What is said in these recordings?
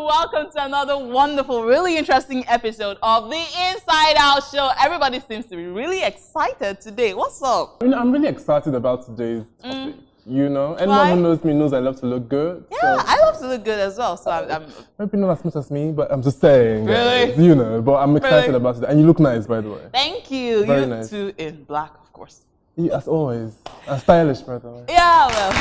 welcome to another wonderful, really interesting episode of the Inside Out Show. Everybody seems to be really excited today. What's up? I'm really excited about today's topic. You know, anyone who knows me knows I love to look good. Yeah, so. I love to look good as well. So I'm maybe not as much as me, but I'm just saying. Really? Guys, you know, but I'm excited about it. And you look nice, by the way. Thank you. Very you nice. too in black, of course. Yeah, as always. And stylish, by the way. Yeah, well.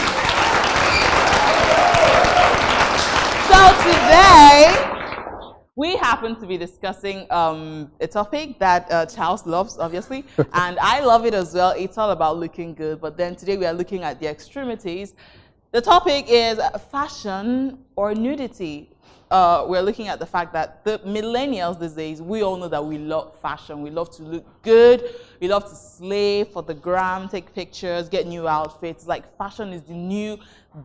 So today, we happen to be discussing a topic that Charles loves, obviously, and I love it as well. It's all about looking good, but then today we are looking at the extremities. The topic is fashion or nudity. We're looking at the fact that the millennials these days, we all know that we love fashion. We love to look good. We love to slay for the gram, take pictures, get new outfits. Like fashion is the new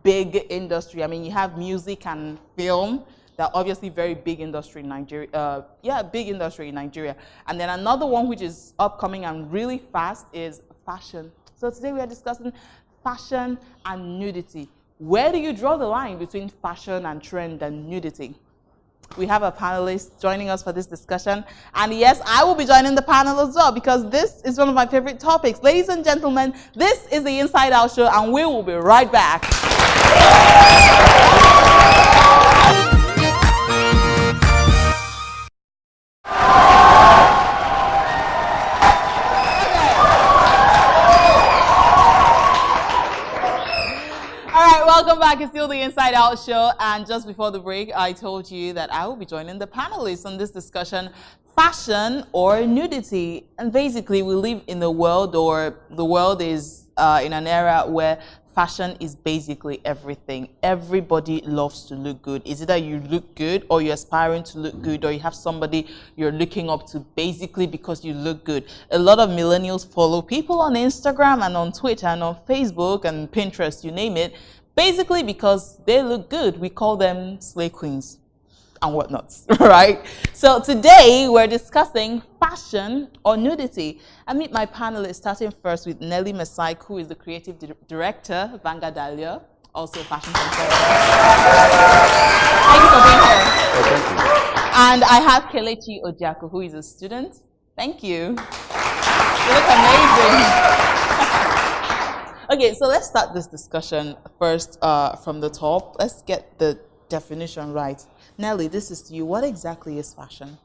big industry. I mean, you have music and film. They're obviously very big industry in Nigeria. Big industry in Nigeria. And then another one which is upcoming and really fast is fashion. So today we are discussing fashion and nudity. Where do you draw the line between fashion and trend and nudity? We have a panelist joining us for this discussion. And yes, I will be joining the panel as well because this is one of my favorite topics. Ladies and gentlemen, this is the Inside Out Show and we will be right back. Welcome back. It's still the Inside Out Show, and just before the break, I told you that I will be joining the panelists on this discussion, fashion or nudity. And basically, we live in a world, or the world is in an era where fashion is basically everything. Everybody loves to look good. Is it that you look good, or you're aspiring to look good, or you have somebody you're looking up to basically because you look good? A lot of millennials follow people on Instagram and on Twitter and on Facebook and Pinterest, you name it, basically because they look good. We call them slay queens and whatnot, right? So today we're discussing fashion or nudity. I meet my panelists, starting first with Nelly Messiah, who is the creative director of Vanguard Dahlia, also a fashion consultant. Thank you for being here. Oh, thank you. And I have Kelechi Ojiako, who is a student. Thank you. You look amazing. Okay, so let's start this discussion first from the top. Let's get the definition right. Nelly, this is to you. What exactly is fashion?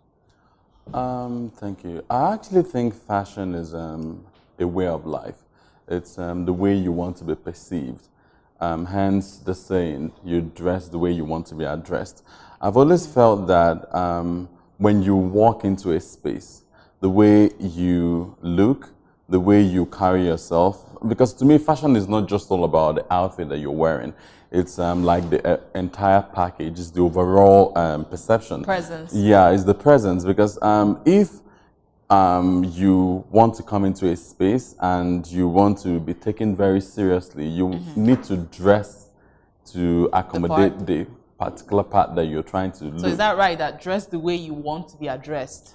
Thank you. I actually think fashion is a way of life. It's the way you want to be perceived. Hence the saying, you dress the way you want to be addressed. I've always felt that when you walk into a space, the way you look, the way you carry yourself, because to me, fashion is not just all about the outfit that you're wearing. It's like the entire package, it's the overall perception. Presence. Yeah, it's the presence, because if you want to come into a space and you want to be taken very seriously, you need to dress to accommodate the particular part that you're trying to look. So is that right, that dress the way you want to be addressed?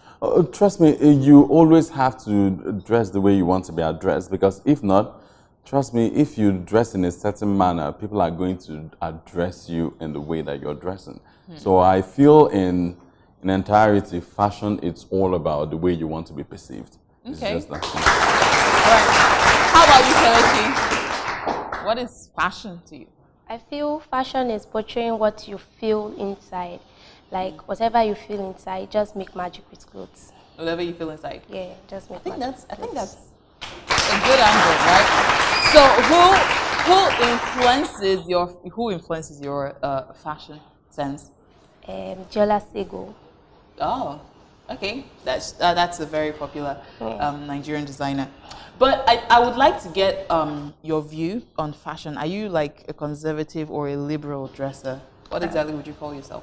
Trust me, you always have to dress the way you want to be addressed, because if not, trust me, if you dress in a certain manner, people are going to address you in the way that you're dressing. So I feel in entirety, fashion, it's all about the way you want to be perceived. Okay. It's just that simple. All right. How about you, Kelechi? What is fashion to you? I feel fashion is portraying what you feel inside. Like, whatever you feel inside, just make magic with clothes. Whatever you feel inside. Yeah, just make magic. I think that's a good angle, right? So who influences your fashion sense? Jola Sego. Oh, okay. That's a very popular Nigerian designer. But I would like to get your view on fashion. Are you like a conservative or a liberal dresser? What exactly would you call yourself?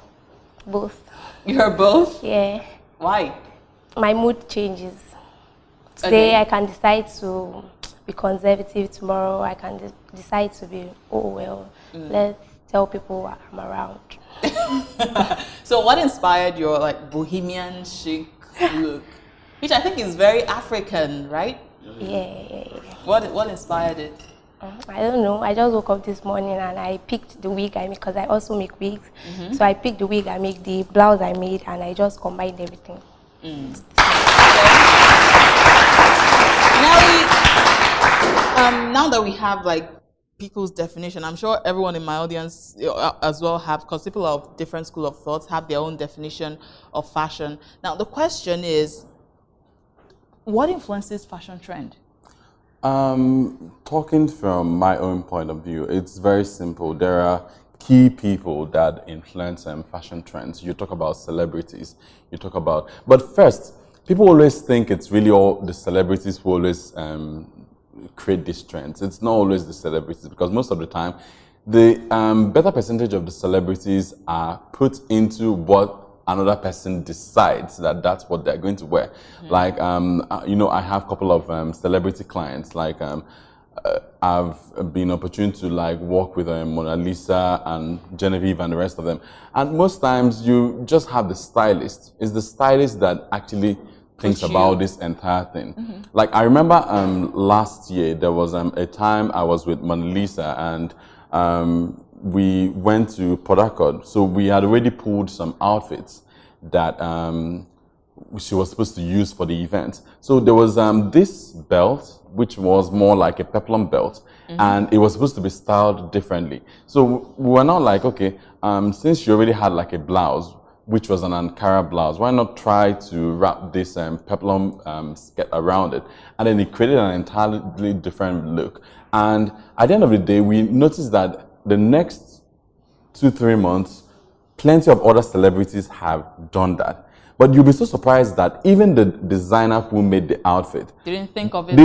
Both. You're both? Yeah. Why? My mood changes. Today I can decide to be conservative. Tomorrow I can decide to be, let's tell people I'm around. So what inspired your like bohemian chic look? Which I think is very African, right? Yeah. What inspired it? I don't know. I just woke up this morning and I picked the wig I make because I also make wigs. So I picked the wig I make, the blouse I made, and I just combined everything. Now that we have like people's definition, I'm sure everyone in my audience as well have, because people of different school of thoughts have their own definition of fashion. Now the question is, what influences fashion trend? Talking from my own point of view, it's very simple. There are key people that influence fashion trends. You talk about celebrities, you talk about, but first, people always think it's really all the celebrities who always create these trends. It's not always the celebrities, because most of the time, the better percentage of the celebrities are put into what another person decides that that's what they're going to wear. Like, you know, I have a couple of celebrity clients. Like, I've been opportune to like work with Mona Lisa and Genevieve and the rest of them. And most times you just have the stylist. It's the stylist that actually thinks about this entire thing. Like, I remember last year, there was a time I was with Mona Lisa and we went to Port Harcourt. So we had already pulled some outfits that she was supposed to use for the event. So there was this belt, which was more like a peplum belt, and it was supposed to be styled differently. So we were now like, okay, since she already had like a blouse, which was an Ankara blouse, why not try to wrap this peplum skirt around it? And then it created an entirely different look. And at the end of the day, we noticed that the next 2-3 months, plenty of other celebrities have done that. But you'll be so surprised that even the designer who made the outfit didn't think of it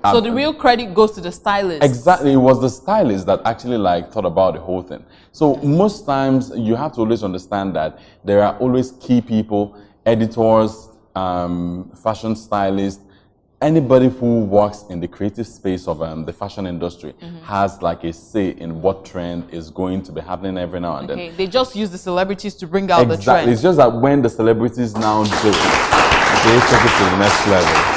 So the real credit goes to the stylist. Exactly. It was the stylist that actually like thought about the whole thing. So most times you have to always understand that there are always key people, editors, fashion stylists, anybody who works in the creative space of the fashion industry has like a say in what trend is going to be happening every now and then. They just use the celebrities to bring out the trend. Exactly. It's just that when the celebrities now do it, they take it to the next level.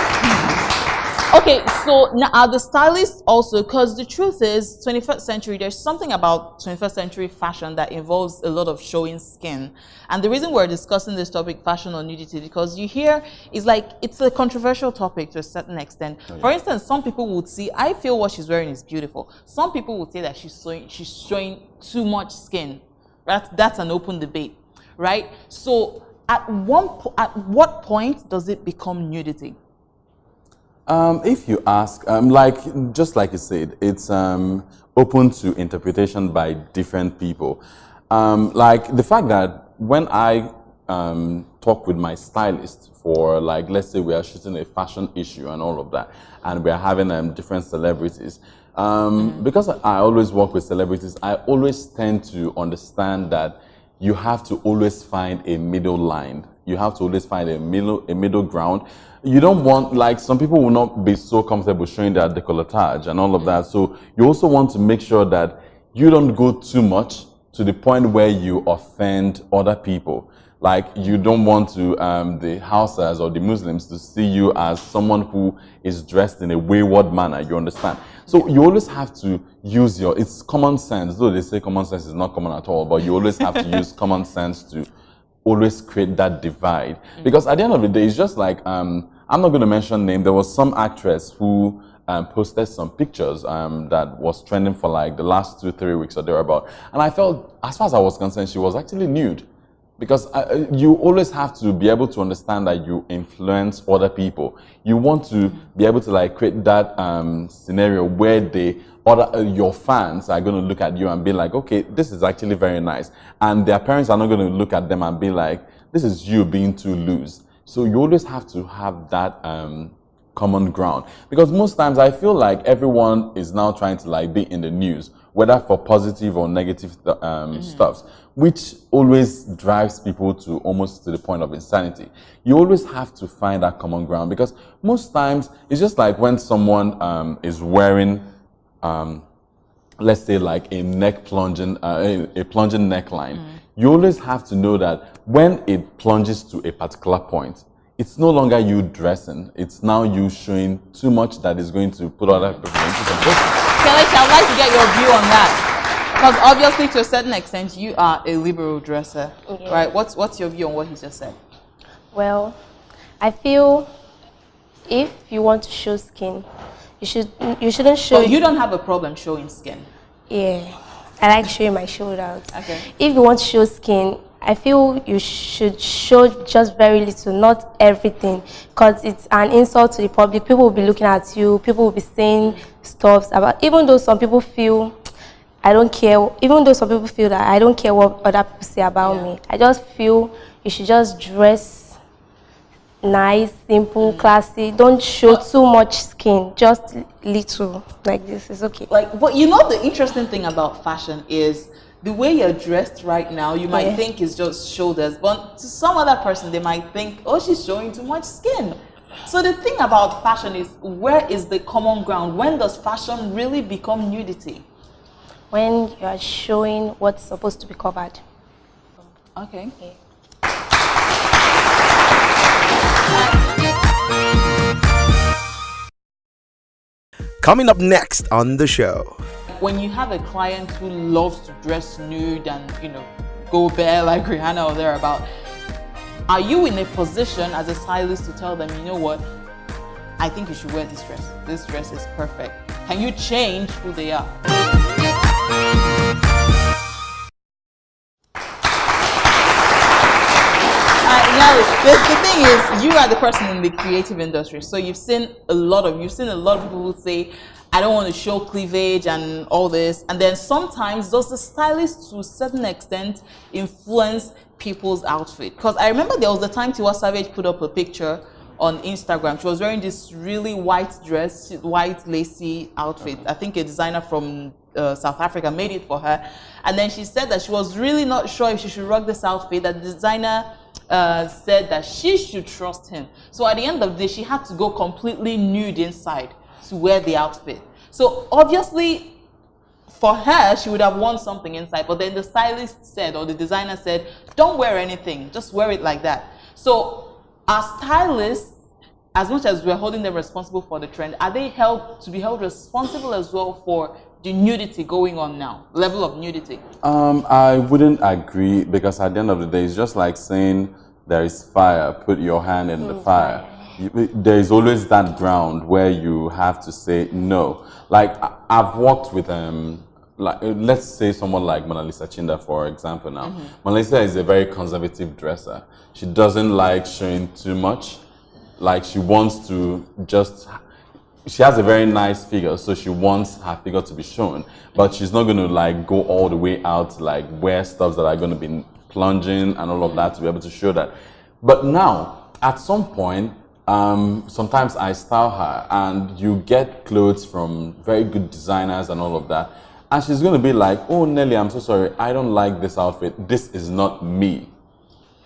Okay, so now are the stylists also, because the truth is 21st century, there's something about 21st century fashion that involves a lot of showing skin. And the reason we're discussing this topic, fashion or nudity, because you hear, it's like, it's a controversial topic to a certain extent. Oh, yeah. For instance, some people would see, I feel what she's wearing is beautiful. Some people would say that she's showing too much skin. That's an open debate, right? So at what point does it become nudity? If you ask, just like you said, it's open to interpretation by different people. Like the fact that when I talk with my stylist for, like, let's say we are shooting a fashion issue and all of that, and we are having different celebrities, because I always work with celebrities, I always tend to understand that you have to always find a middle line. You have to always find a middle ground. You don't want, like, some people will not be so comfortable showing their décolletage and all of that. So you also want to make sure that you don't go too much to the point where you offend other people. Like, you don't want to the Hausas or the Muslims to see you as someone who is dressed in a wayward manner, you understand? So you always have to use it's common sense, though they say common sense is not common at all, but you always have to use common sense to always create that divide. Because at the end of the day, it's just like, I'm not going to mention name, there was some actress who posted some pictures that was trending for like the last 2-3 weeks or thereabout. And I felt, as far as I was concerned, she was actually nude. Because you always have to be able to understand that you influence other people. You want to be able to like create that scenario where your fans are going to look at you and be like, okay, this is actually very nice. And their parents are not going to look at them and be like, this is you being too loose. So you always have to have that common ground. Because most times I feel like everyone is now trying to like be in the news, whether for positive or negative stuff, which always drives people to almost to the point of insanity. You always have to find that common ground, because most times it's just like when someone is wearing let's say like a plunging neckline, you always have to know that when it plunges to a particular point, it's no longer you dressing, it's now you showing too much that is going to put other people into the business. Kelechi, I'd like to get your view on that. Because obviously, to a certain extent, you are a liberal dresser, right? What's your view on what he just said? Well, I feel if you want to show skin, you shouldn't show. But you don't have a problem showing skin. Yeah, I like showing my shoulders. Okay. If you want to show skin, I feel you should show just very little, not everything, because it's an insult to the public. People will be looking at you. People will be saying stuff about. Even though some people feel I don't care. Even though some people feel that I don't care what other people say about me, I just feel you should just dress nice, simple, classy. Don't show too much skin, just little. Like this is okay. Like, but you know, the interesting thing about fashion is the way you're dressed right now. You might think is just shoulders, but to some other person, they might think, oh, she's showing too much skin. So the thing about fashion is, where is the common ground? When does fashion really become nudity? When you are showing what's supposed to be covered. Okay. Coming up next on the show. When you have a client who loves to dress nude and, you know, go bare like Rihanna or thereabout, are you in a position as a stylist to tell them, you know what, I think you should wear this dress. This dress is perfect. Can you change who they are? Now, the thing is, you are the person in the creative industry, so you've seen a lot of people who say, I don't want to show cleavage and all this, and then sometimes does the stylist to a certain extent influence people's outfit? Because I remember there was a time Tiwa Savage put up a picture on Instagram. She was wearing this really white dress, white lacy outfit. I think a designer from South Africa made it for her, and then she said that she was really not sure if she should rock this outfit. That the designer said that she should trust him. So at the end of the day, she had to go completely nude inside to wear the outfit. So obviously, for her, she would have worn something inside, but then the stylist said, or the designer said, don't wear anything, just wear it like that. So as stylists, as much as we're holding them responsible for the trend, are they held to be held responsible as well for the nudity going on now, level of nudity? I wouldn't agree, because at the end of the day, it's just like saying there is fire, put your hand in the fire. There is always that ground where you have to say no. Like, I've worked with like, let's say someone like Mona Lisa Chinda, for example. Now, Mona Lisa is a very conservative dresser. She doesn't like showing too much. Like, she wants to just, she has a very nice figure, so she wants her figure to be shown, but she's not going to like go all the way out to like wear stuff that are going to be plunging and all of that to be able to show that. But now, at some point, sometimes I style her, and you get clothes from very good designers and all of that, and she's going to be like, oh, Nelly, I'm so sorry, I don't like this outfit. This is not me.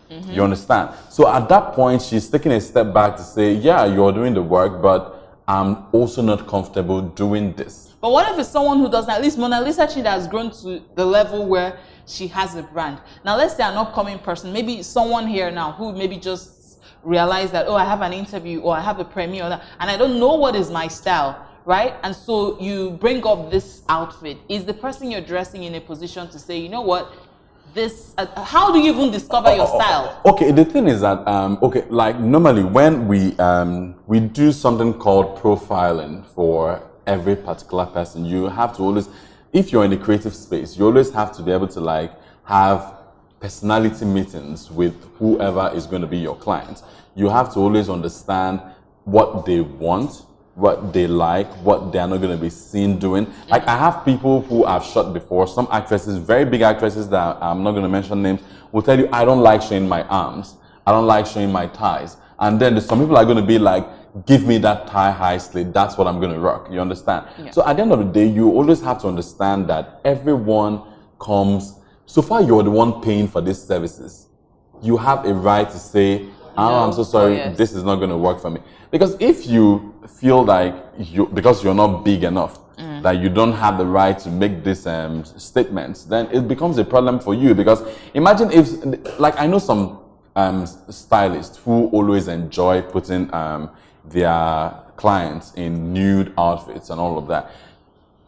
You understand? So at that point, she's taking a step back to say, yeah, you're doing the work, but I'm also not comfortable doing this. But what if it's someone who doesn't? At least Mona Lisa Chinda has grown to the level where she has a brand. Now, let's say an upcoming person, maybe someone here now who maybe just realized that, oh, I have an interview or I have a premiere or that, and I don't know what is my style, right? And so you bring up this outfit. Is the person you're dressing in a position to say, you know what, this, how do you even discover your style? Okay, the thing is that, okay, like normally when we do something called profiling for every particular person, you have to always, if you're in a creative space, you always have to be able to like have personality meetings with whoever is going to be your client. You have to always understand what they want, what they like, what they're not going to be seen doing. Like, I have people who I've shot before, some actresses, very big actresses that I'm not going to mention names, will tell you, I don't like showing my arms. I don't like showing my thighs. And then some people are going to be like, give me that thigh high slit. That's what I'm going to rock. You understand? Yeah. So at the end of the day, you always have to understand that everyone comes, so far you're the one paying for these services. You have a right to say, oh, I'm so sorry, this is not going to work for me. Because if you feel like because you're not big enough, that you don't have the right to make these statements, then it becomes a problem for you. Because imagine if, like, I know some stylists who always enjoy putting their clients in nude outfits and all of that.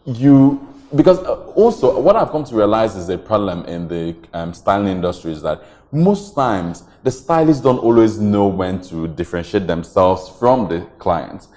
because also what I've come to realize is a problem in the styling industry is that most times the stylists don't always know when to differentiate themselves from the clients.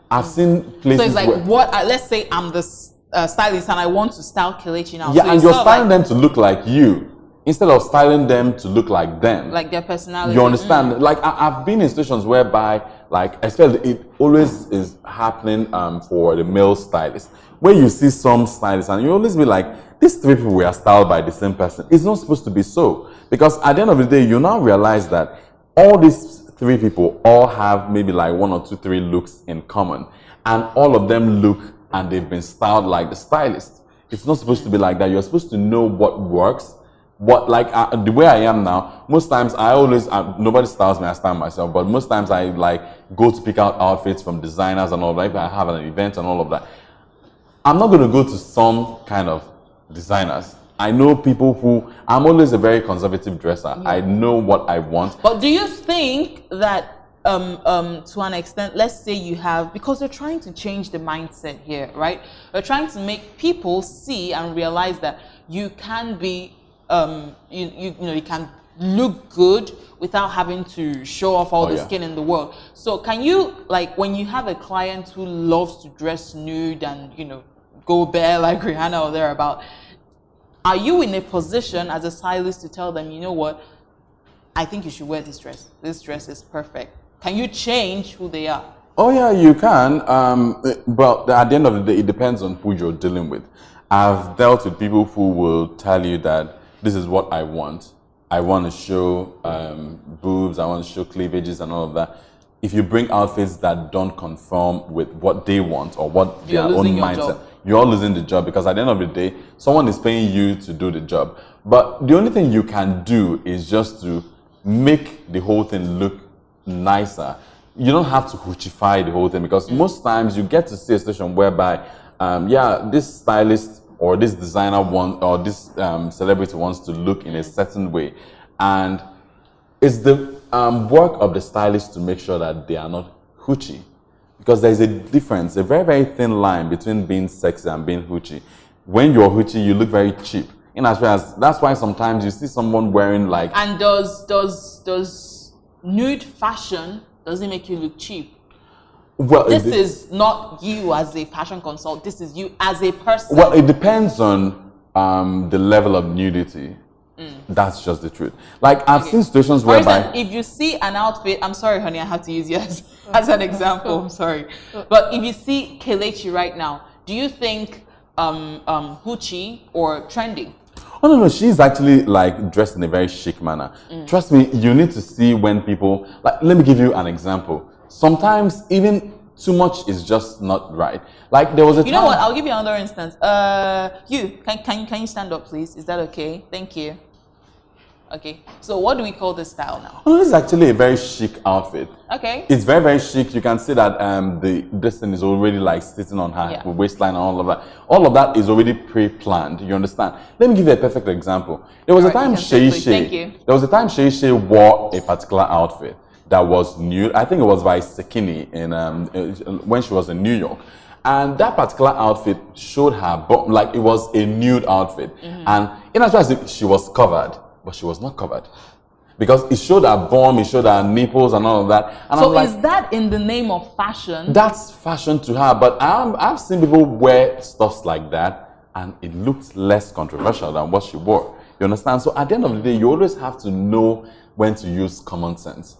I've seen places. So it's like what? Let's say I'm the stylist and I want to style Kelechi now. Yeah, so and you're styling them to look like you instead of styling them to look like them. Like their personality. You understand? Like I've been in situations whereby, like, especially it always is happening for the male stylist, where you see some stylists and you always be like, these three people were styled by the same person. It's not supposed to be so. Because at the end of the day, you now realize that all these three people all have maybe like 1 or 2, 3 looks in common. And all of them look and they've been styled like the stylist. It's not supposed to be like that. You're supposed to know what works. What, like, the way I am now, most times I always, nobody styles me, I style myself, but most times I like go to pick out outfits from designers and all that. If I have an event and all of that, I'm not going to go to some kind of designers. I know people who, I'm always a very conservative dresser. I know what I want. But do you think that to an extent, let's say you have, because they're trying to change the mindset here, right? They're trying to make people see and realize that you can be, you can look good without having to show off all the skin in the world. So can you, like, when you have a client who loves to dress nude and, you know, go bare like Rihanna or thereabout, are you in a position as a stylist to tell them, you know what, I think you should wear this dress. This dress is perfect. Can you change who they are? Oh yeah, you can. But at the end of the day, it depends on who you're dealing with. I've dealt with people who will tell you that this is what I want. I want to show boobs, I want to show cleavages and all of that. If you bring outfits that don't conform with what they want or what their own mindset, you're losing the job, because at the end of the day, someone is paying you to do the job. But the only thing you can do is just to make the whole thing look nicer. You don't have to hoochify the whole thing, because most times you get to see a situation whereby, this stylist or this designer wants, or this celebrity wants to look in a certain way. And it's the work of the stylist to make sure that they are not hoochie. Because there's a difference, a very, very thin line between being sexy and being hoochie. When you're hoochie, you look very cheap. In as well as, that's why sometimes you see someone wearing like... And does nude fashion, does it make you look cheap? Well, this is not you as a fashion consultant, this is you as a person. Well, it depends on the level of nudity. That's just the truth. Like, I've seen situations whereby... For instance, if you see an outfit, I'm sorry, honey, I have to use you as an example, I'm sorry. But if you see Kelechi right now, do you think hoochie or trendy? Oh, no, she's actually like dressed in a very chic manner. Trust me, you need to see when people... Like, let me give you an example. Sometimes even too much is just not right. Like, there was a time... You know what? I'll give you another instance. Can you stand up, please? Is that okay? Thank you. Okay. So what do we call this style now? Oh, this is actually a very chic outfit. Okay. It's very, very chic. You can see that this thing is already like sitting on her waistline and all of that. All of that is already pre-planned. You understand? Let me give you a perfect example. There was a time Shay wore a particular outfit that was nude. I think it was by Sekini when she was in New York. And that particular outfit showed her, like, it was a nude outfit. And in actual, she was covered, but she was not covered. Because it showed her bum, it showed her nipples and all of that. And so is that in the name of fashion? That's fashion to her. But I've seen people wear stuffs like that, and it looked less controversial than what she wore. You understand? So at the end of the day, you always have to know when to use common sense.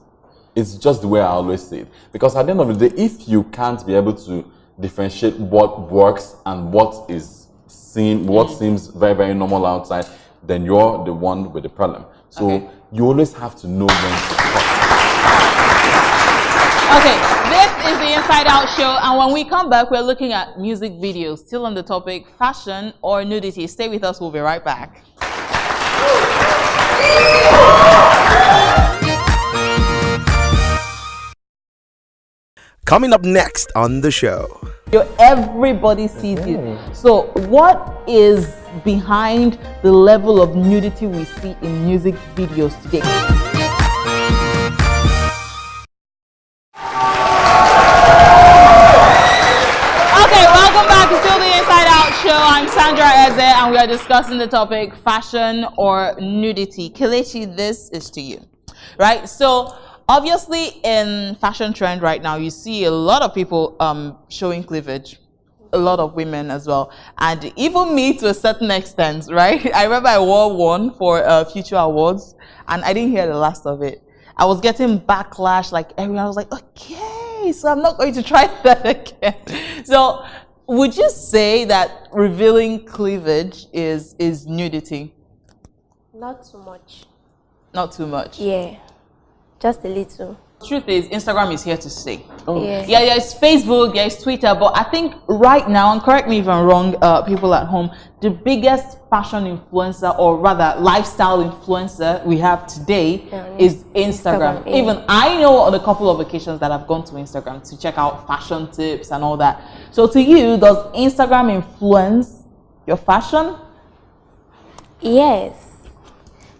It's just the way I always say it. Because at the end of the day, if you can't be able to differentiate what works and what is seen, what seems very, very normal outside, then you're the one with the problem. So you always have to know when to cut. Okay, this is the Inside Out Show, and when we come back, we're looking at music videos, still on the topic fashion or nudity. Stay with us, we'll be right back. Coming up next on the show. Everybody sees you. So what is behind the level of nudity we see in music videos today? Okay, welcome back to Still the Inside Out Show. we are discussing the topic fashion or nudity. Kelechi, this is to you, right? So obviously in fashion trend right now, you see a lot of people showing cleavage, a lot of women as well, and even me to a certain extent, right? I remember I wore one for Future Awards, and I didn't hear the last of it. I was getting backlash, like everyone was like, okay, so I'm not going to try that again. So would you say that revealing cleavage is nudity? Not too much. Not too much? Yeah, just a little. Truth is, Instagram is here to stay. Oh. Yeah, there's Facebook, there's Twitter, but I think right now, and correct me if I'm wrong, people at home, the biggest fashion influencer, or rather lifestyle influencer we have today is Instagram. Yeah. Even I know on a couple of occasions that I've gone to Instagram to check out fashion tips and all that. So to you, does Instagram influence your fashion? Yes,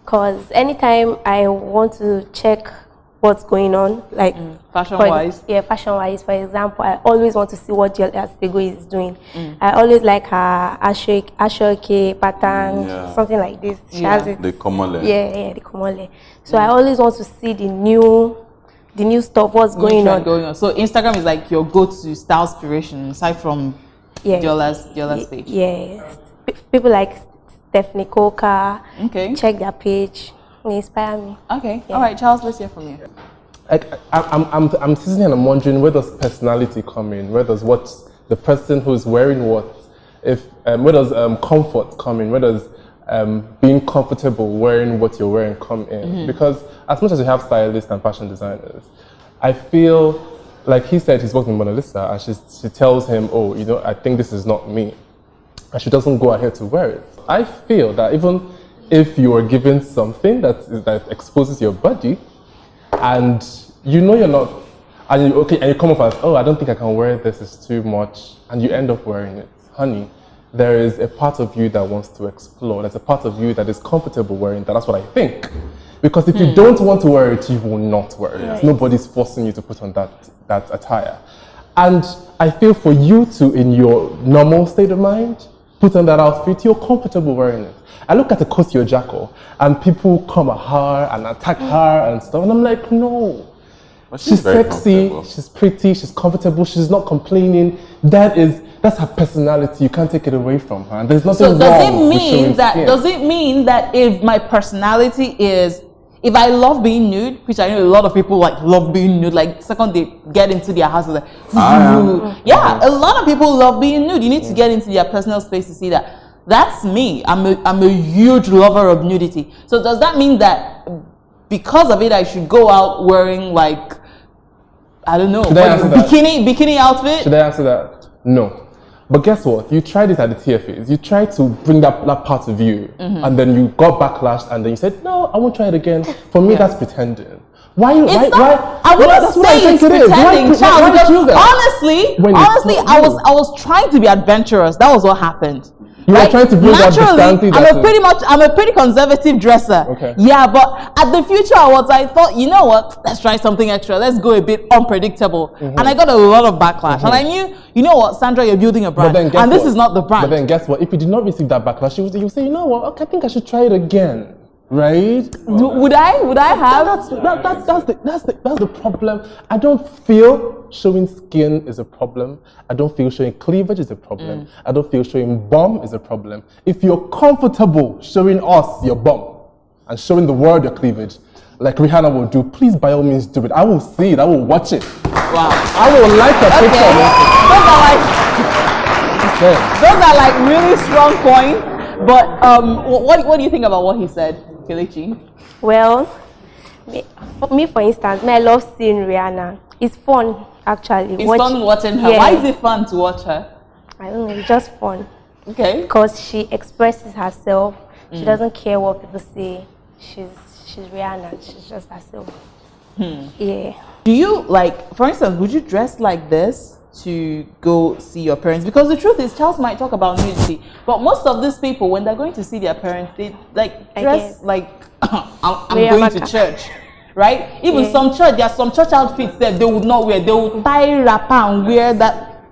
because anytime I want to check what's going on, like fashion-wise? Yeah, fashion-wise. For example, I always want to see what Sego is doing. I always like her ashoke pattern, something like this. She has it. The komole. Yeah, the komole. So I always want to see the new stuff, what's going on. So Instagram is like your go-to style inspiration aside from Diola's page. Yeah, people like Stephanie Coker. Okay. Check their page. They inspire me. Okay. Yeah. All right, Charles, let's hear from you. I'm sitting and I'm wondering, where does personality come in? Where does what the person who's wearing what? Where does comfort come in? Where does being comfortable wearing what you're wearing come in? Because as much as you have stylists and fashion designers, I feel like he said he's working with Mona Lisa, and she tells him, oh, you know, I think this is not me, and she doesn't go ahead to wear it. I feel that even if you are given something that exposes your body, and you know you're not, and you come up as, oh, I don't think I can wear this, it's too much, and you end up wearing it. Honey, there is a part of you that wants to explore. There's a part of you that is comfortable wearing that. That's what I think. Because if you don't want to wear it, you will not wear it. Right. Nobody's forcing you to put on that attire. And I feel for you to, in your normal state of mind, put on that outfit, you're comfortable wearing it. I look at the Kosio Jacko, and people come at her and attack her and stuff, and I'm like, no. She's sexy, she's pretty, she's comfortable, she's not complaining. That's her personality. You can't take it away from her. And there's nothing wrong with showing skin. Does it mean that if my personality is, if I love being nude, which I know a lot of people like love being nude, like the second they get into their house, like, yeah, a lot of people love being nude. You need to get into their personal space to see that. That's me. I'm a huge lover of nudity. So does that mean that because of it, I should go out wearing like, I don't know, bikini outfit? Should I answer that? No. But guess what? You tried it at the TFAs. You tried to bring that part of you, and then you got backlash, and then you said, no, I won't try it again. For me, that's pretending. Why? I wouldn't say it's pretending, Charles, because honestly, I was trying to be adventurous. That was what happened. You were trying to bring that personality. I'm a pretty conservative dresser. Okay. Yeah, but at the Future Awards, I thought, you know what? Let's try something extra. Let's go a bit unpredictable. And I got a lot of backlash. And I knew, you know what, Sandra, you're building a brand, and this is not the brand. But then guess what? If you did not receive that backlash, you would say, you know what? Okay, I think I should try it again. Right? Would I have? That's the problem. I don't feel showing skin is a problem. I don't feel showing cleavage is a problem. I don't feel showing bum is a problem. If you're comfortable showing us your bum and showing the world your cleavage, like Rihanna will do, please by all means do it. I will see it. I will watch it. Wow. I will like a picture. Okay. Those are like really strong points. But what do you think about what he said, Kelechi? Well, me for instance, I love seeing Rihanna. It's fun, actually. It's fun watching her. Yeah. Why is it fun to watch her? I don't know, it's just fun. Okay. Because she expresses herself. She doesn't care what people say. She's Rihanna. She's just herself. Yeah. Do you, like, for instance, would you dress like this to go see your parents? Because the truth is, Charles might talk about nudity, but most of these people, when they're going to see their parents, they like dress like I'm going to church, right? Even some church, there are some church outfits that they would not wear. They would tie wrapper and wear that.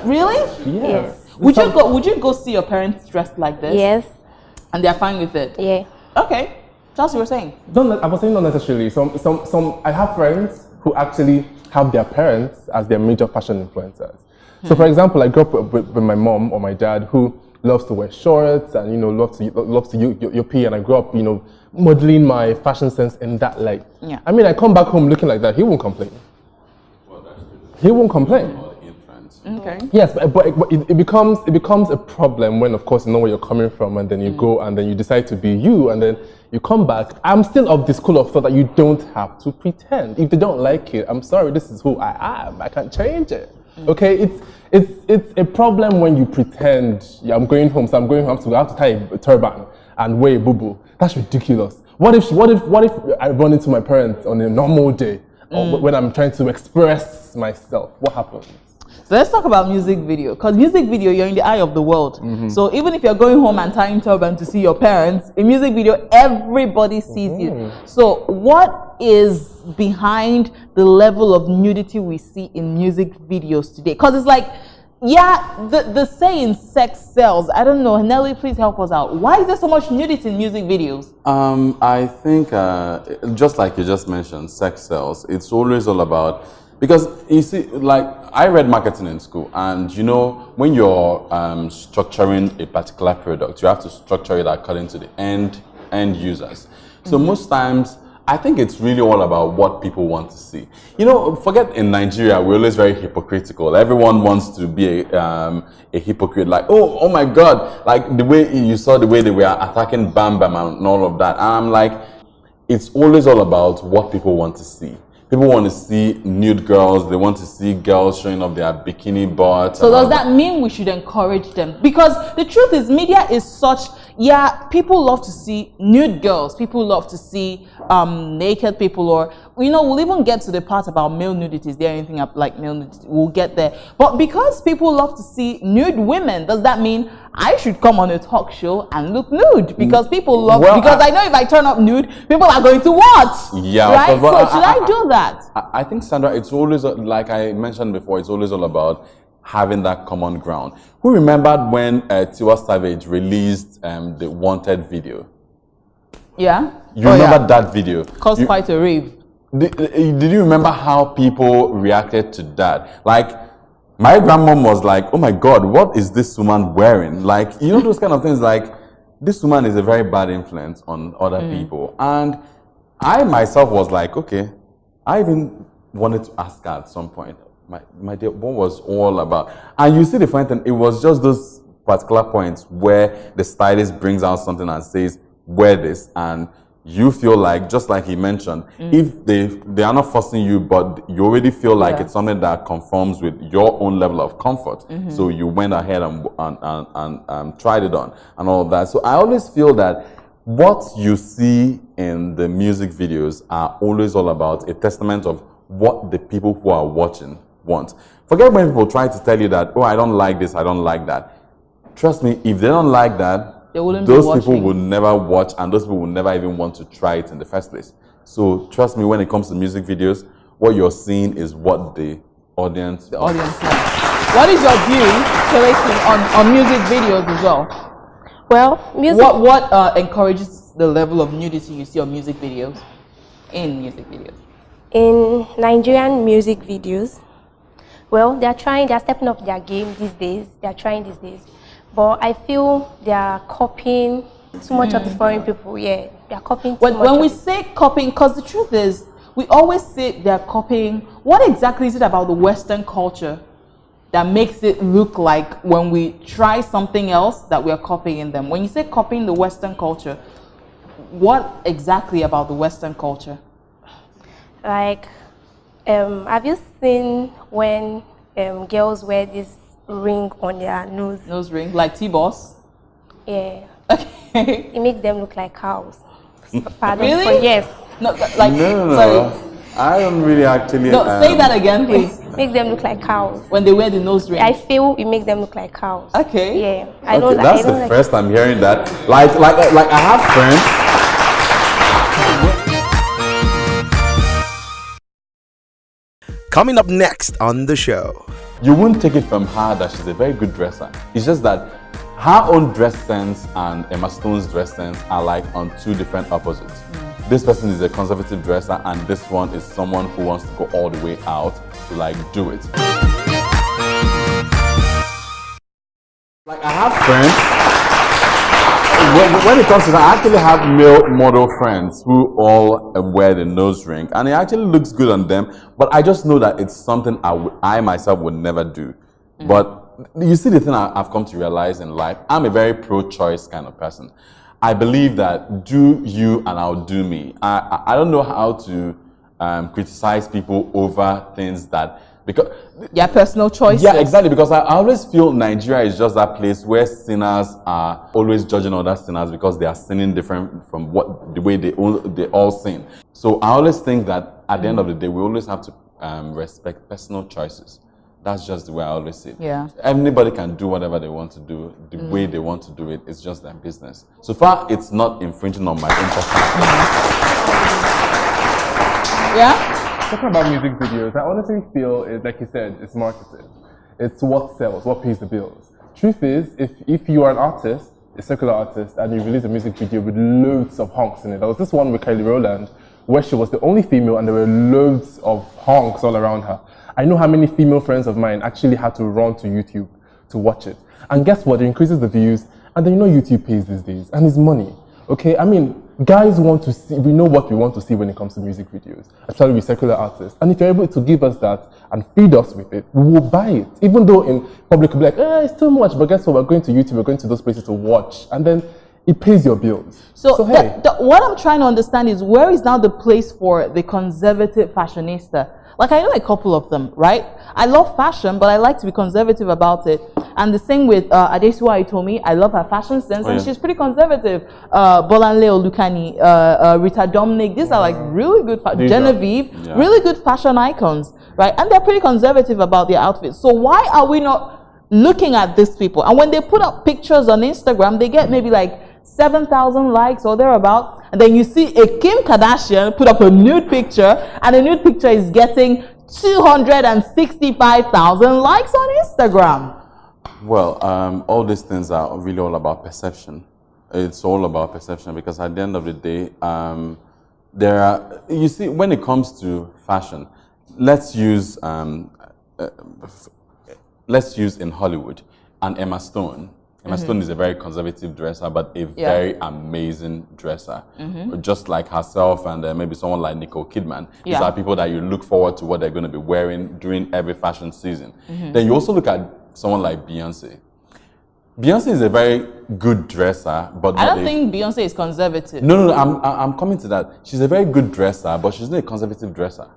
Really? Yes. Would you go see your parents dressed like this? Yes. And they're fine with it? Yeah. Okay. Just you were saying. I was saying not necessarily. Some I have friends who actually have their parents as their major fashion influencers. So for example, I grew up with my mom or my dad who loves to wear shorts and loves to yuppie, and I grew up modeling my fashion sense in that light. Yeah. I mean, I come back home looking like that, he won't complain. He won't complain. Okay. Yes, but it becomes a problem when, of course, you know where you're coming from, and then you go and then you decide to be you, and then you come back. I'm still of the school of thought that you don't have to pretend. If they don't like it, I'm sorry, this is who I am. I can't change it. Okay, it's a problem when you pretend. Yeah, I'm going home, so I'm going home. So I have to tie a turban and wear a boo-boo. That's ridiculous. What if I run into my parents on a normal day, or when I'm trying to express myself? What happens? So let's talk about music video, because music video, you're in the eye of the world. So even if you're going home and tying turban to see your parents, in music video, everybody sees you. So what is behind the level of nudity we see in music videos today? Because it's like, yeah, the saying sex sells. I don't know. Nelly, please help us out. Why is there so much nudity in music videos? I think, just like you just mentioned, sex sells. It's always all about, because you see, like, I read marketing in school, and when you're structuring a particular product, you have to structure it according to the end users. So most times, I think it's really all about what people want to see. Forget in Nigeria, we're always very hypocritical. Everyone wants to be a hypocrite, like, oh my God, like the way you saw the way they were attacking Bam Bam and all of that. And I'm like, it's always all about what people want to see. People want to see nude girls. They want to see girls showing off their bikini butts. So does that mean we should encourage them? Because the truth is, media is such, people love to see nude girls. People love to see naked people, or, we'll even get to the part about male nudity. Is there anything like male nudity? We'll get there. But because people love to see nude women, does that mean I should come on a talk show and look nude? Because people love, I know if I turn up nude, people are going to watch. Yeah. Right? So should I do that? I think, Sandra, it's always, like I mentioned before, it's always all about having that common ground. Who remembered when Tiwa Savage released the Wanted video? Yeah. You remember that video? Caused quite a rave. Did you remember how people reacted to that? Like, my grandmom was like, oh my God, what is this woman wearing? Like, those kind of things, like, this woman is a very bad influence on other people. And I myself was like, okay, I even wanted to ask her at some point, my dear, what was all about? And you see the funny thing, it was just those particular points where the stylist brings out something and says, wear this, and you feel like, just like he mentioned, if they are not forcing you, but you already feel like it's something that conforms with your own level of comfort. So you went ahead and tried it on and all of that. So I always feel that what you see in the music videos are always all about a testament of what the people who are watching want. Forget when people try to tell you that, oh, I don't like this, I don't like that. Trust me, if they don't like that, those people will never watch, and those people will never even want to try it in the first place. So trust me, when it comes to music videos, what you're seeing is what the audience wants. What is your view, Kelechi, on music videos as well? Well, music. What encourages the level of nudity you see on music videos? In music videos. In Nigerian music videos, well, they're stepping up their game these days. They're trying these days. But I feel they are copying too much of the foreign people. Yeah, they are copying too much. When we say copying, because the truth is, we always say they're copying. What exactly is it about the Western culture that makes it look like when we try something else that we are copying them? When you say copying the Western culture, what exactly about the Western culture? Like, have you seen when girls wear this ring on their nose? Nose ring, like T-Boss? Yeah. Okay. It makes them look like cows. Pardon? Really? Yes. No, like, no. Sorry. I don't really actually... No, say that again, please. Make them look like cows. When they wear the nose ring? I feel it makes them look like cows. Okay. Yeah. That's the first I'm hearing that. Like I have friends... Coming up next on the show. you wouldn't take it from her that she's a very good dresser. It's just that her own dress sense and Emma Stone's dress sense are like on two different opposites. This person is a conservative dresser and this one is someone who wants to go all the way out to like do it. Like I have friends, when it comes to that, I actually have male model friends who all wear the nose ring and it actually looks good on them, but I just know that it's something I myself would never do. But you see, the thing I've come to realize in life, I'm a very pro-choice kind of person. I believe that do you and I'll do me. I don't know how to criticize people over things that, because personal choices. Yeah, exactly, because I always feel Nigeria is just that place where sinners are always judging other sinners because they are sinning different from the way they all sin. So I always think that at the end of the day, we always have to respect personal choices. That's just the way I always say it. Yeah. Anybody can do whatever they want to do, the way they want to do it. It's just their business. So far, it's not infringing on my interest. Yeah? Talking about music videos, I honestly feel, like you said, it's marketing. It's what sells, what pays the bills. Truth is, if you are an artist, a secular artist, and you release a music video with loads of honks in it. There was this one with Kylie Rowland, where she was the only female and there were loads of honks all around her. I know how many female friends of mine actually had to run to YouTube to watch it. And guess what? It increases the views. And then you know YouTube pays these days. And it's money. Okay? I mean, guys want to see, we know what we want to see when it comes to music videos, especially with secular artists. And if you're able to give us that and feed us with it, we will buy it. Even though in public we'll be like, it's too much. But guess what? We're going to YouTube, we're going to those places to watch. And then it pays your bills. So hey. What I'm trying to understand is, where is now the place for the conservative fashionista? Like, I know a couple of them, right? I love fashion, but I like to be conservative about it. And the same with Adesiwa Itomi. I love her fashion sense, and she's pretty conservative. Bolanle Olukani, Rita Dominic, these are like really good, Genevieve, really good fashion icons, right? And they're pretty conservative about their outfits. So why are we not looking at these people? And when they put up pictures on Instagram, they get maybe like 7,000 likes or thereabout. And then you see a Kim Kardashian put up a nude picture, and the nude picture is getting 265,000 likes on Instagram. Well, all these things are really all about perception. It's all about perception, because at the end of the day, you see, when it comes to fashion, let's use in Hollywood an Emma Stone. Emma Stone is a very conservative dresser, but a very amazing dresser. Just like herself and maybe someone like Nicole Kidman. These are people that you look forward to what they're going to be wearing during every fashion season. Then you also look at someone like Beyonce. Beyonce is a very good dresser, but I don't think Beyonce is conservative. No, I'm coming to that. She's a very good dresser, but she's not a conservative dresser.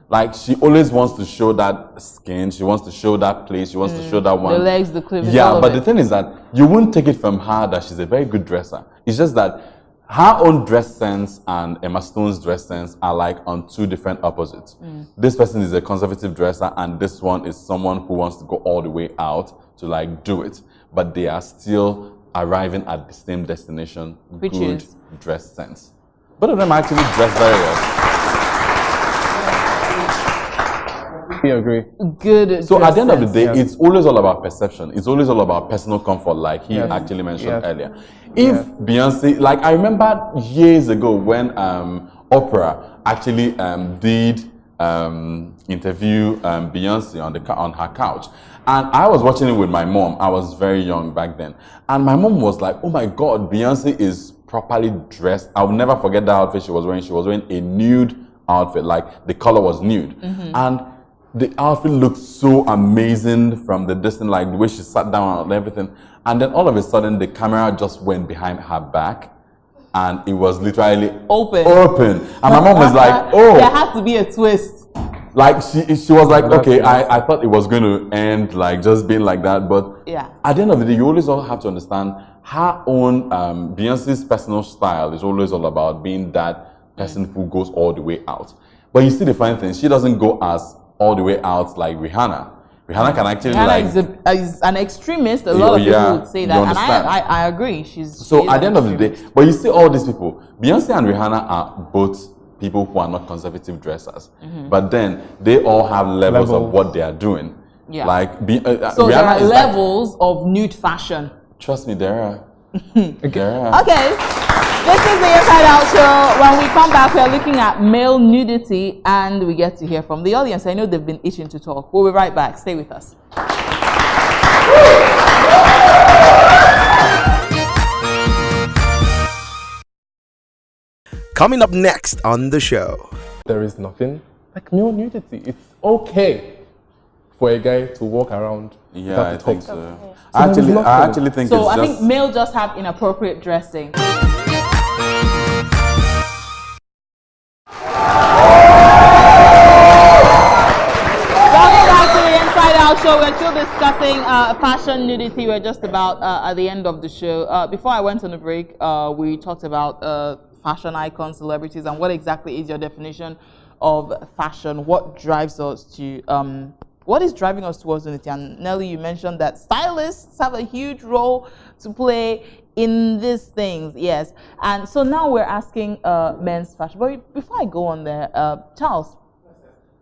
Like, she always wants to show that skin, she wants to show that place, she wants to show that one. The legs, the cleavage, yeah, but the thing is that you wouldn't take it from her that she's a very good dresser. It's just that her own dress sense and Emma Stone's dress sense are like on two different opposites. This person is a conservative dresser and this one is someone who wants to go all the way out to like do it. But they are still arriving at the same destination, which good is dress sense. Both of them actually dress very well. I agree. Good. So at the end of the day, it's always all about perception. It's always all about personal comfort, like he actually mentioned earlier. If Beyonce, like I remember years ago when Oprah actually did interview Beyonce on her couch, and I was watching it with my mom. I was very young back then, and my mom was like, "Oh my God, Beyonce is properly dressed." I will never forget that outfit she was wearing. She was wearing a nude outfit, like the color was nude, and the outfit looked so amazing from the distance, like the way she sat down and everything. And then all of a sudden, the camera just went behind her back, and it was literally open. And my mom was like, "Oh, there had to be a twist." Like she was like, "Okay, I thought it was going to end like just being like that." But at the end of the day, you always all have to understand her own Beyonce's personal style is always all about being that person who goes all the way out. But you see the funny thing, she doesn't go as all the way out like Rihanna. Rihanna can actually is an extremist. A lot of people would say that, and I agree. So at the end of the day, but you see all these people, Beyonce and Rihanna are both people who are not conservative dressers, but then they all have levels of what they are doing. Yeah. Like, so there are Rihanna is levels of nude fashion. Trust me, there are. Okay. This is the Inside Out Show. When we come back, we're looking at male nudity and we get to hear from the audience. I know they've been itching to talk. We'll be right back. Stay with us. Coming up next on the show. There is nothing like male nudity. It's okay for a guy to walk around. Yeah, I think so. so. So I actually think so. it's I just... think male just have inappropriate dressing. Welcome back to the Inside Out Show. We're still discussing fashion nudity. We're just about at the end of the show. Before I went on a break, we talked about fashion icons, celebrities, and what exactly is your definition of fashion? What drives us to what is driving us towards nudity? And Nelly, you mentioned that stylists have a huge role to play in these things, yes. And so now we're asking men's fashion. But before I go on there, Charles.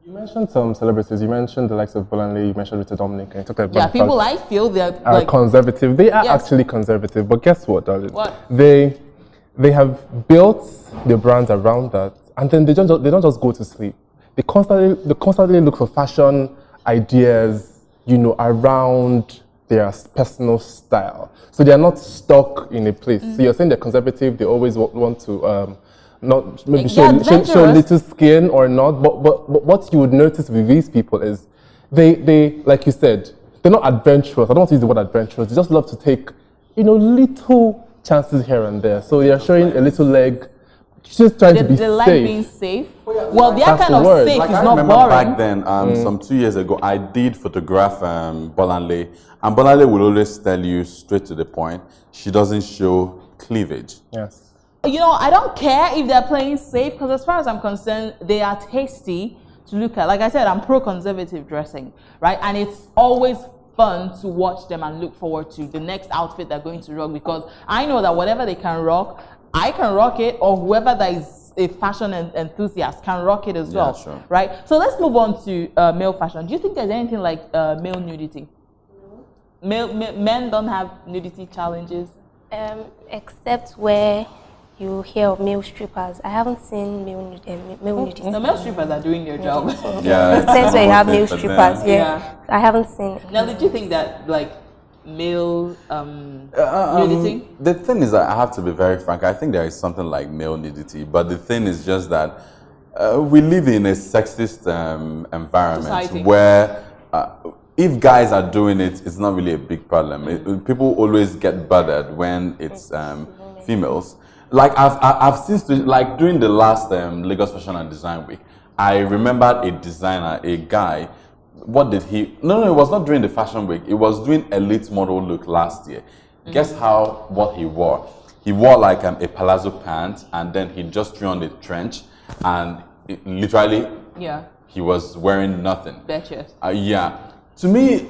You mentioned some celebrities. You mentioned the likes of Bolanle. You mentioned Richard Dominic. And you talked about Yeah, people I feel they're like conservative. They are Yes. actually conservative. But guess what, darling? What? They have built their brands around that, and then they don't just go to sleep. They constantly look for fashion ideas, you know, around their personal style. So they are not stuck in a place. So you're saying they're conservative. They always want to not maybe show little skin or not. But what you would notice with these people is they like you said, they're not adventurous. I don't want to use the word adventurous. They just love to take, you know, little chances here and there. So they are showing a little leg, just trying to be they safe. like being safe. Well, their That's kind the of word. safe Like is I not remember boring. back then, some 2 years ago, I did photograph Bolanle, and Bolanle will always tell you straight to the point. She doesn't show cleavage. Yes. You know, I don't care if they're playing safe because as far as I'm concerned, they are tasty to look at. Like I said, I'm pro-conservative dressing, right? And it's always fun to watch them and look forward to the next outfit they're going to rock, because I know that whatever they can rock, I can rock it, or whoever that is a fashion enthusiast can rock it as well, sure. right? So let's move on to male fashion. Do you think there's anything like male nudity? Men don't have nudity challenges? Except where you hear of male strippers. I haven't seen male nudity. The male strippers are doing their job. Yeah, Sense where you have male but strippers, then- yeah. I haven't seen. Now, did you think that like male nudity? The thing is that I have to be very frank. I think there is something like male nudity, but the thing is just that we live in a sexist environment Society. where if guys are doing it, it's not really a big problem. People always get bothered when it's females. Like I've seen, like during the last Lagos Fashion and Design Week, I remembered a designer, a guy. What did he? No, it was not during the fashion week. It was doing elite model look last year. Guess what he wore? He wore like a palazzo pant, and then he just threw on the trench, and literally, he was wearing nothing. Bare chest. Yeah. To me,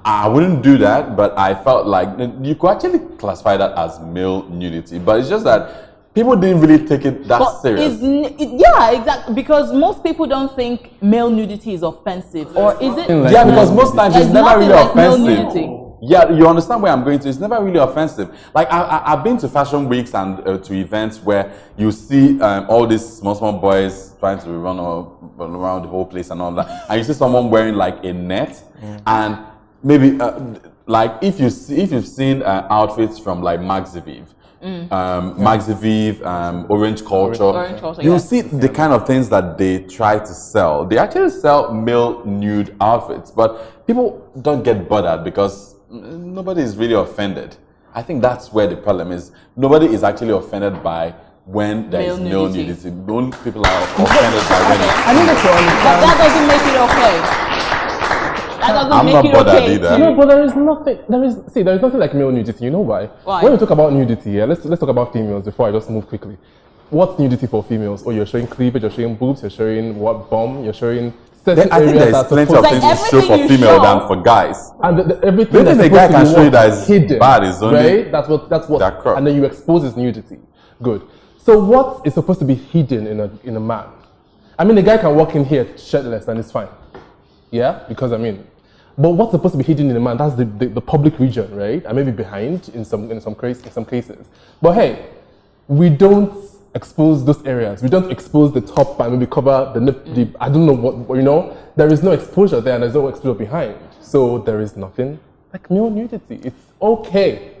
I wouldn't do that, but I felt like you could actually classify that as male nudity. But it's just that people didn't really take it that serious. Yeah, exactly. Because most people don't think male nudity is offensive, or is it? Yeah, because most times it's There's never nothing really like male offensive. nudity. Yeah, you understand where I'm going to. It's never really offensive. Like I've been to fashion weeks and to events where you see all these small boys trying to run around the whole place and all that, and you see someone wearing like a net, and maybe like if you've seen outfits from like Max Aviv. Max Aviv, Orange Culture. You see the kind of things that they try to sell. They actually sell male nude outfits, but people don't get bothered because nobody is really offended. I think that's where the problem is. Nobody is actually offended by when there is male nudity. Only people are offended by when it's... I think that's what That doesn't make it okay. That doesn't I'm make not it bothered okay. either. No, but there is nothing like male nudity. You know why? Why? When we talk about nudity, let's talk about females before I just move quickly. What's nudity for females? Oh, you're showing cleavage, you're showing boobs, you're showing what bum, you're showing certain I think areas there's that plenty supposed of things to show everything for you female show- than for guys. and everything The that's thing a guy supposed can to be show you what? that is hidden, bad is only right? That's what. that crop. And then you expose his nudity. Good. So what is supposed to be hidden in a man? I mean, the guy can walk in here shirtless and it's fine. Yeah, because I mean, But what's supposed to be hidden in a man? That's the public region, right? And maybe behind in some cases. But hey, we don't expose those areas. We don't expose the top and maybe cover the nip. I don't know what, you know. There is no exposure there, and there's no exposure behind. So there is nothing like no nudity. It's okay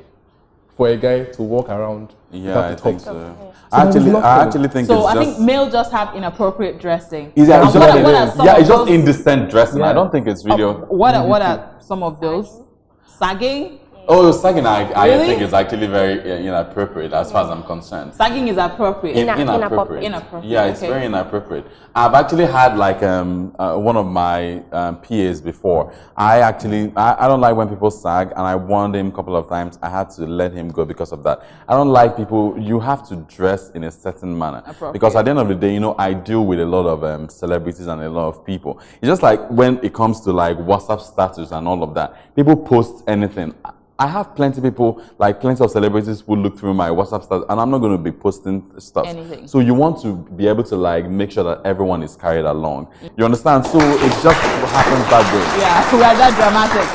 for a guy to walk around. Yeah, I think so. I actually think so. It's I just, think male just have inappropriate dressing. Yeah, it's just, It's just indecent dressing. Yeah. I don't think it's really. What are some of those? Sagging. Oh, sagging, I Really? think is actually very inappropriate as far as I'm concerned. Sagging is appropriate. Inappropriate. Inappropriate. Yeah, it's Okay. very inappropriate. I've actually had like one of my PAs before. I don't like when people sag, and I warned him a couple of times. I had to let him go because of that. I don't like people. You have to dress in a certain manner because at the end of the day, you know, I deal with a lot of celebrities and a lot of people. It's just like when it comes to like WhatsApp status and all of that. People post anything. I have plenty of celebrities who look through my WhatsApp status, and I'm not going to be posting stuff. Anything. So you want to be able to like make sure that everyone is carried along. You understand? So it just happens that way. Yeah, we are that dramatic.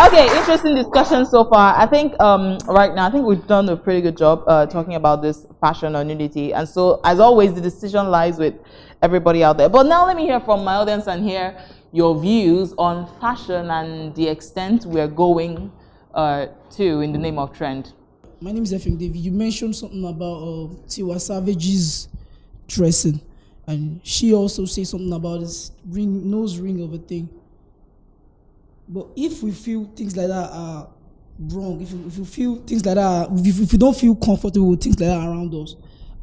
Okay, interesting discussion so far. I think right now, I think we've done a pretty good job talking about this fashion or nudity. And so, as always, the decision lies with everybody out there. But now let me hear from my audience and hear your views on fashion and the extent we're going to in the name of trend. My name is FM David. You mentioned something about Tiwa Savage's dressing, and she also said something about this nose ring of a thing. But if we feel things like that are wrong, if you feel things like that, if you don't feel comfortable with things like that around us,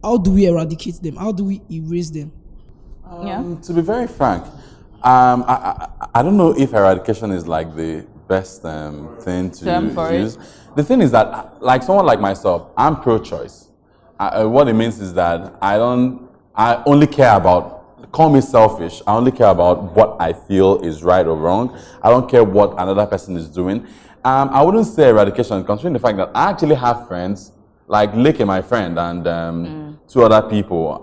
how do we eradicate them? How do we erase them? To be very frank, I don't know if eradication is like the best thing to use. The thing is that, like someone like myself, I'm pro-choice. What it means is that I only care about, call me selfish, I only care about what I feel is right or wrong. I don't care what another person is doing. I wouldn't say eradication, considering the fact that I actually have friends, like Leke, my friend, and two other people.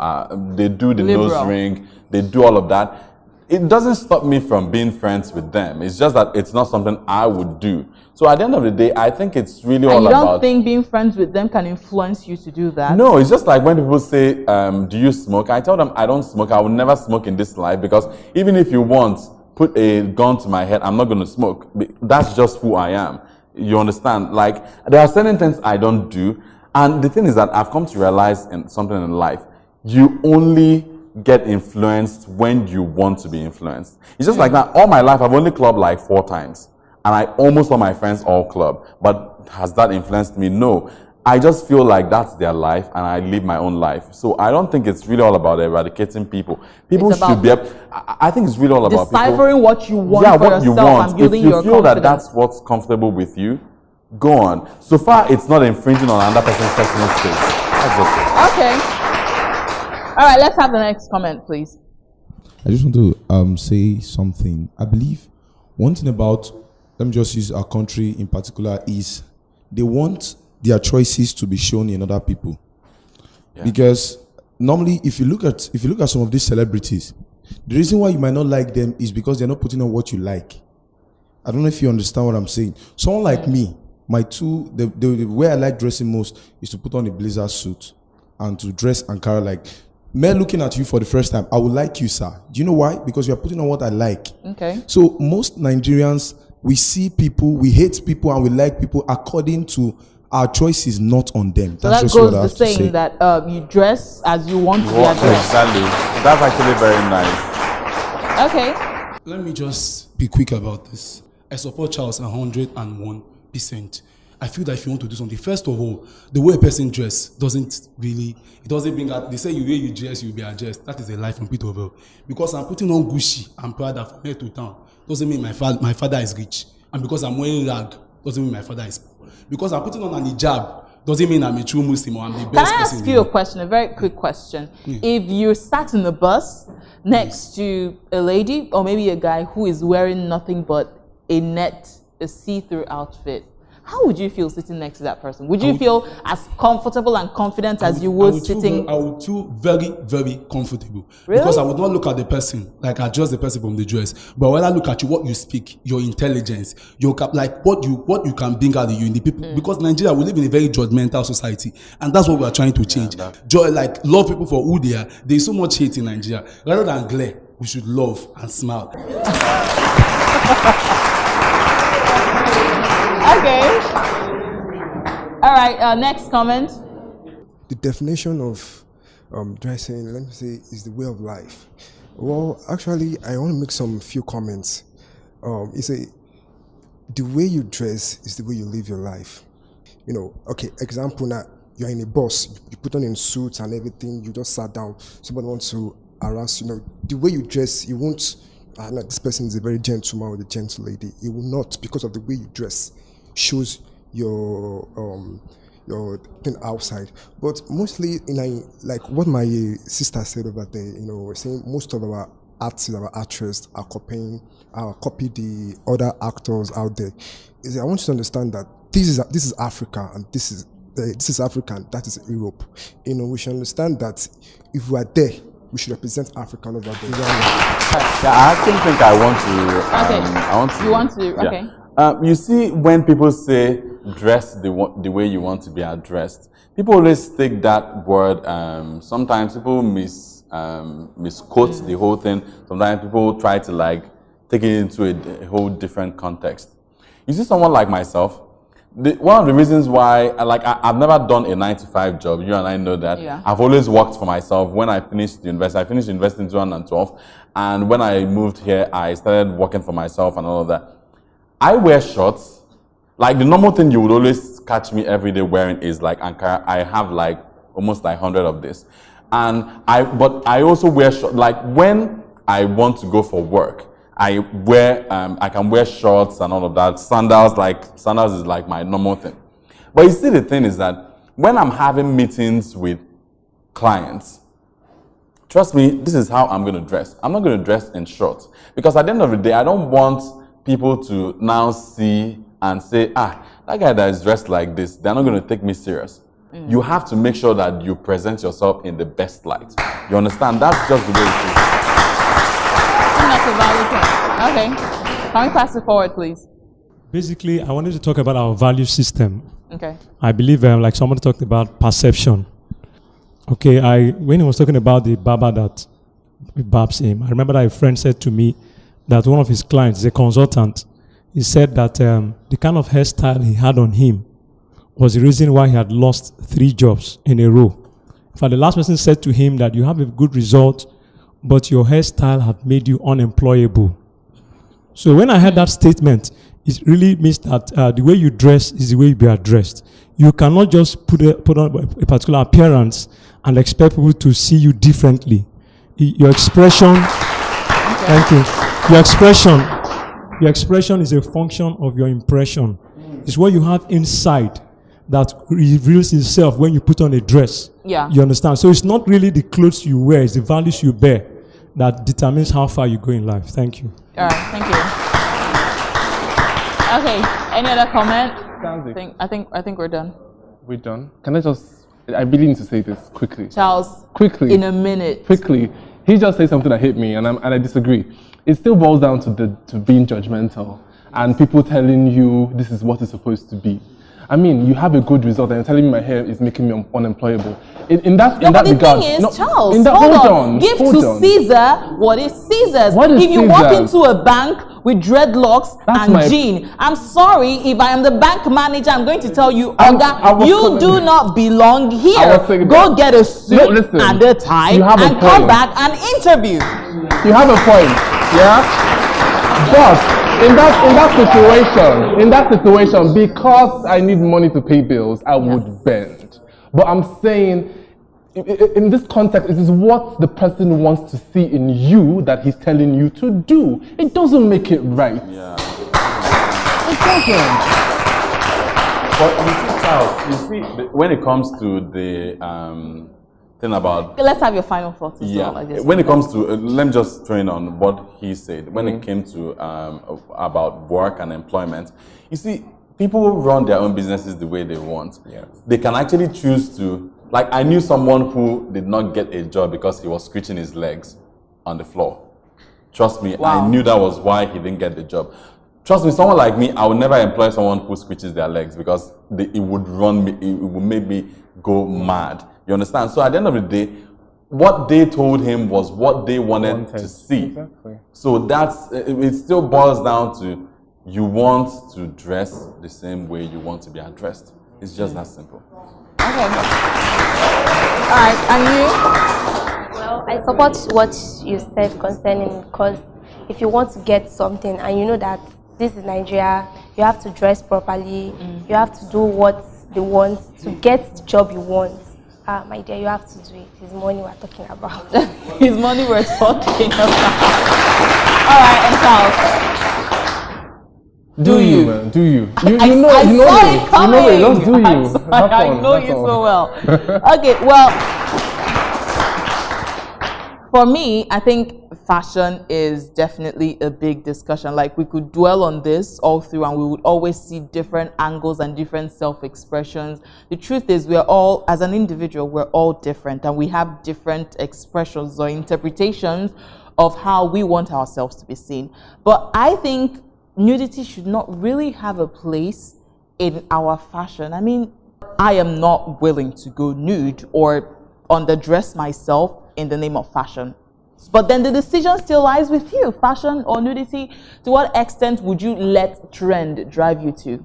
They do the nose ring, they do all of that. It doesn't stop me from being friends with them. It's just that it's not something I would do. So at the end of the day, I think it's really all about... You don't think being friends with them can influence you to do that? No, it's just like when people say, do you smoke? I tell them I don't smoke. I will never smoke in this life because even if you want, put a gun to my head, I'm not going to smoke. That's just who I am. You understand? Like, there are certain things I don't do. And the thing is that I've come to realize something in life. You only get influenced when you want to be influenced. It's just like that. All my life, I've only clubbed like 4 times. And I almost all my friends all club. But has that influenced me? No. I just feel like that's their life and I live my own life. So I don't think it's really all about eradicating people. People should be... I think it's really all about deciphering what you want for yourself and building your confidence. If you feel that that's what's comfortable with you, go on. So far, it's not infringing on another person's personal space. That's just it. Okay. All right, let's have the next comment, please. I just want to say something. I believe one thing about, let me just use our country in particular, is they want their choices to be shown in other people. Yeah. Because normally, if you look at some of these celebrities, the reason why you might not like them is because they're not putting on what you like. I don't know if you understand what I'm saying. Someone like me, the way I like dressing most is to put on a blazer suit and to dress Ankara like. Men looking at you for the first time, I would like you, sir. Do you know why? Because you are putting on what I like. Okay. So most Nigerians, we see people, we hate people, and we like people according to our choices, not on them. So that goes to saying that you dress as you want to be addressed. Exactly. That's actually very nice. Okay. Let me just be quick about this. I support Charles 101%. I feel that if you want to do something, first of all, the way a person dress doesn't bring out, they say the way you dress, you'll be addressed. That is a lie from Peterville. Because I'm putting on Gucci, I'm Prada from here to town, doesn't mean my father is rich. And because I'm wearing rag, doesn't mean my father is poor. Because I'm putting on an hijab, doesn't mean I'm a true Muslim or I'm the best person. Can I ask you a question, a very quick question? Yeah. If you sat in the bus next to a lady or maybe a guy who is wearing nothing but a see-through outfit, how would you feel sitting next to that person? Would you feel as comfortable and confident as you would sitting? I would feel very, very comfortable. Really? Because I would not look at the person, like adjust the person from the dress, but when I look at you, what you speak, your intelligence, your like what you can bring out of you in the people. Because Nigeria, we live in a very judgmental society, and that's what we are trying to change. Like love people for who they are. There is so much hate in Nigeria. Rather than glare, we should love and smile. Okay. All right. Next comment. The definition of dressing, let me say, is the way of life. Well, actually, I want to make some few comments. The way you dress is the way you live your life. You know, okay, example now, you're in a bus, you put on in suits and everything, you just sat down, somebody wants to harass you. You know, the way you dress, you won't, like this person is a very gentleman or a gentle lady. You will not, because of the way you dress, shows your thing outside. But mostly, like what my sister said over there, you know, we're saying most of our artists, our actresses are copy the other actors out there. I want you to understand that this is Africa, and this is Africa, and that is Europe. You know, we should understand that if we are there, we should represent Africa over there. Yeah, I actually think I want to. You want to? Okay. You see, when people say dress the way you want to be addressed, people always take that word. Sometimes people misquote the whole thing. Sometimes people try to like take it into a whole different context. You see, someone like myself, one of the reasons why I've never done a 9-to-5 job. You and I know that. Yeah. I've always worked for myself. When I finished university, I finished university in 2012, and when I moved here, I started working for myself and all of that. I wear shorts. Like the normal thing you would always catch me every day wearing is like Ankara. I have like almost like 100 of this. But I also wear shorts. Like when I want to go for work, I can wear shorts and all of that. Sandals is like my normal thing. But you see, the thing is that when I'm having meetings with clients, trust me, this is how I'm going to dress. I'm not going to dress in shorts, because at the end of the day, I don't want people to now see and say, that guy that is dressed like this, they're not going to take me serious. You have to make sure that you present yourself in the best light. You understand? That's just the way it is. That's a valid point. Okay. Can we pass it forward, please? Basically, I wanted to talk about our value system. Okay. I believe, like somebody talked about perception. Okay, when he was talking about the barber that barbs him, I remember that a friend said to me that one of his clients, a consultant, he said that the kind of hairstyle he had on him was the reason why he had lost 3 jobs in a row. In fact, the last person said to him that you have a good result, but your hairstyle had made you unemployable. So when I heard that statement, it really means that the way you dress is the way you be addressed. You cannot just put on a particular appearance and expect people to see you differently. Your expression, thank you. Your expression is a function of your impression. It's what you have inside that reveals itself when you put on a dress. Yeah. You understand? So it's not really the clothes you wear, it's the values you bear that determines how far you go in life. Thank you. All right, thank you. Okay, any other comment? I think we're done. We're done. Can I really need to say this quickly. Charles, quickly. In a minute. Quickly. He just said something that hit me, and I disagree. It still boils down to being judgmental and people telling you this is what it's supposed to be. I mean, you have a good result and you're telling me my hair is making me unemployable. In that but the regard, thing is, Charles, hold on. Give to Caesar what is Caesar's. What is if you Caesar? walk into a bank with dreadlocks and jean, I'm sorry, if I am the bank manager, I'm going to tell you, Oga, you do not belong here. Go get a suit and a tie and come back and interview. You have a point, yeah? But in that situation, because I need money to pay bills, I would bend. But I'm saying, in this context, it is what the person wants to see in you that he's telling you to do. It doesn't make it right. Yeah. It doesn't. But you see, Charles, when it comes to the thing about... Let's have your final thoughts as well. When it comes to... let me just train on what he said. When it came to about work and employment, you see, people run their own businesses the way they want. Yes. They can actually choose to, like I knew someone who did not get a job because he was scratching his legs on the floor. Trust me, Wow. I knew that was why he didn't get the job. Trust me, someone like me, I would never employ someone who scratches their legs because it would run me, it would make me go mad. You understand? So at the end of the day, what they told him was what they wanted to see. Exactly. So it still boils down to you want to dress the same way you want to be addressed. It's just that simple. Okay. All right, and you? Well, I support what you said concerning, because if you want to get something and you know that this is Nigeria, you have to dress properly, you have to do what they want to get the job you want. My dear, you have to do it. It's money we're talking about. His money we're talking about. All right, and Charles. Do you, man? Do you? You know, I you know saw me. it coming. You know me. Just do you. I'm sorry, Have I fun, know that's you all. so well. Okay, well, for me, I think fashion is definitely a big discussion. Like, we could dwell on this all through and we would always see different angles and different self-expressions. The truth is, we're all, as an individual, we're all different and we have different expressions or interpretations of how we want ourselves to be seen. But I think nudity should not really have a place in our fashion. I mean, I am not willing to go nude or underdress myself in the name of fashion. But then the decision still lies with you. Fashion or nudity, to what extent would you let trend drive you to?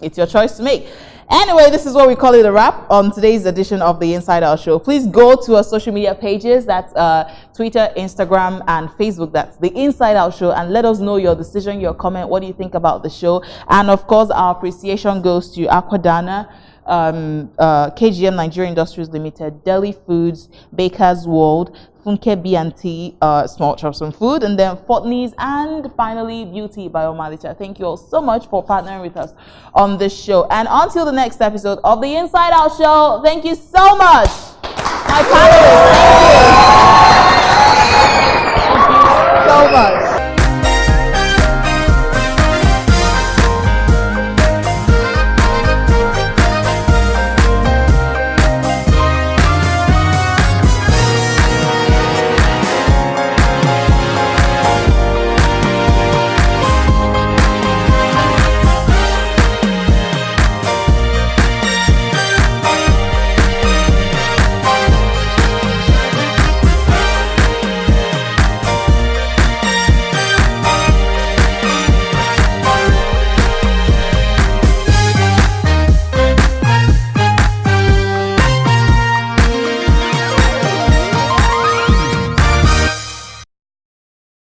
It's your choice to make. Anyway, this is what we call it a wrap on today's edition of the Inside Out Show. Please go to our social media pages. That's Twitter, Instagram, and Facebook. That's the Inside Out Show. And let us know your decision, your comment. What do you think about the show? And of course, our appreciation goes to Aquadana, KGM Nigeria Industries Limited, Deli Foods, Baker's World, Funke B&T, Small Chops and Food, and then Fortney's, and finally Beauty by Omalicha. Thank you all so much for partnering with us on this show. And until the next episode of the Inside Out Show, thank you so much.